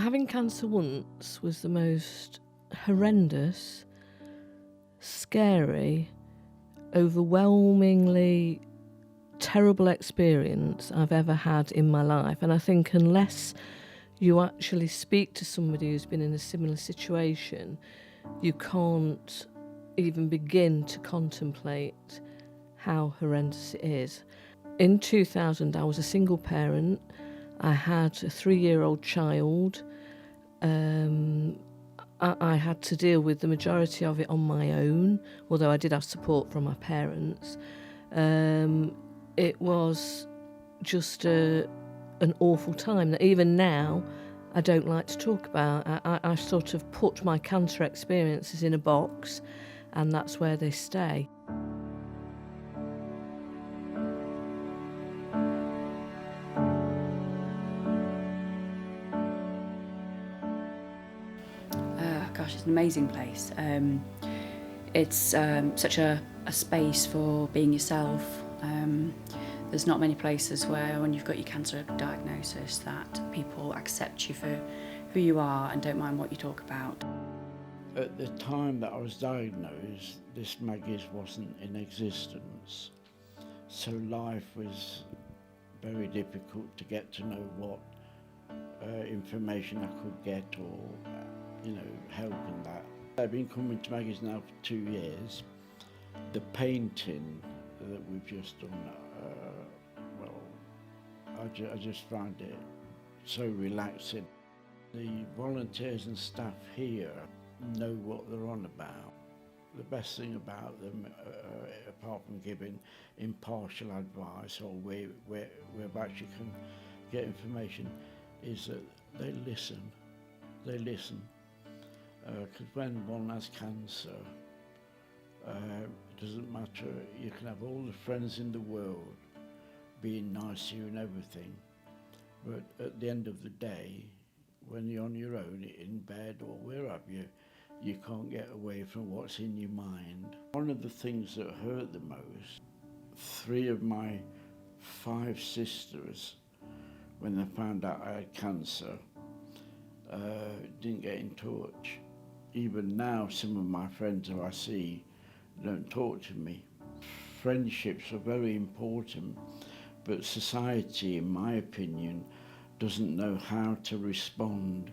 Having cancer once was the most horrendous, scary, overwhelmingly terrible experience I've ever had in my life. And I think unless you actually speak to somebody who's been in a similar situation, you can't even begin to contemplate how horrendous it is. In 2000, I was a single parent. I had a 3-year-old child. I had to deal with the majority of it on my own, although I did have support from my parents. It was just an awful time that even now I don't like to talk about. I sort of put my cancer experiences in a box, and that's where they stay. Gosh, it's an amazing place. It's such a space for being yourself. There's not many places where, when you've got your cancer diagnosis, that people accept you for who you are and don't mind what you talk about. At the time that I was diagnosed, this Maggie's wasn't in existence, so life was very difficult to get to know what information I could get or help in that. I've been coming to Maggie's now for 2 years. The painting that we've just done, I just find it so relaxing. The volunteers and staff here know what they're on about. The best thing about them, apart from giving impartial advice or where actually can get information, is that they listen. They listen. Because when one has cancer, it doesn't matter, you can have all the friends in the world being nice to you and everything, but at the end of the day, when you're on your own in bed or where have you, you can't get away from what's in your mind. One of the things that hurt the most, 3 of my 5 sisters, when they found out I had cancer, didn't get in touch. Even now, some of my friends who I see don't talk to me. Friendships are very important, but society, in my opinion, doesn't know how to respond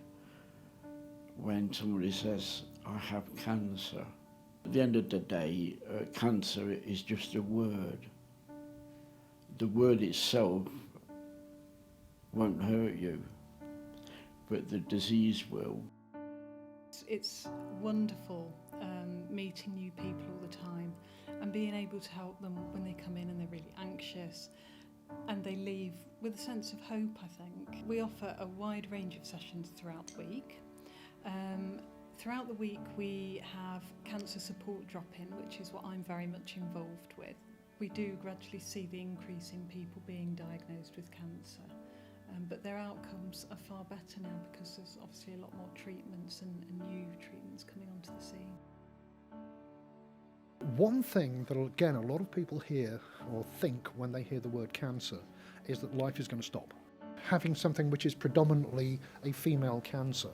when somebody says, I have cancer. At the end of the day, cancer is just a word. The word itself won't hurt you, but the disease will. It's wonderful meeting new people all the time and being able to help them when they come in and they're really anxious and they leave with a sense of hope, I think. We offer a wide range of sessions throughout the week. Throughout the week we have cancer support drop-in, which is what I'm very much involved with. We do gradually see the increase in people being diagnosed with cancer. But their outcomes are far better now because there's obviously a lot more treatments and new treatments coming onto the scene. One thing that, again, a lot of people hear or think when they hear the word cancer is that life is going to stop. Having something which is predominantly a female cancer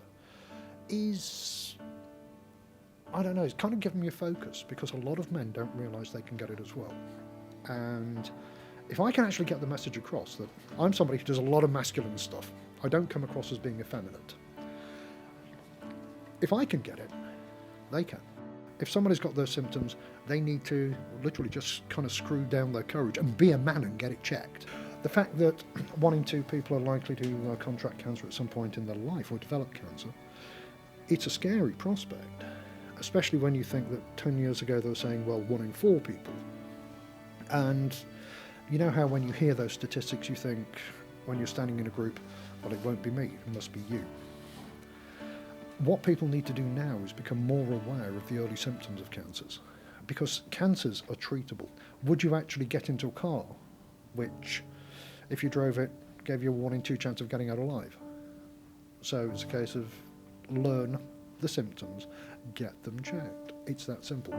is, I don't know, it's kind of given me a focus because a lot of men don't realise they can get it as well. And if I can actually get the message across that I'm somebody who does a lot of masculine stuff, I don't come across as being effeminate. If I can get it, they can. If somebody's got those symptoms, they need to literally just kind of screw down their courage and be a man and get it checked. The fact that 1 in 2 people are likely to contract cancer at some point in their life or develop cancer, it's a scary prospect, especially when you think that 10 years ago they were saying, well, 1 in 4 people. And you know how when you hear those statistics you think, when you're standing in a group, well, it won't be me, it must be you. What people need to do now is become more aware of the early symptoms of cancers, because cancers are treatable. Would you actually get into a car which, if you drove it, gave you a 1 in 2 chance of getting out alive? So it's a case of learn the symptoms, get them checked. It's that simple.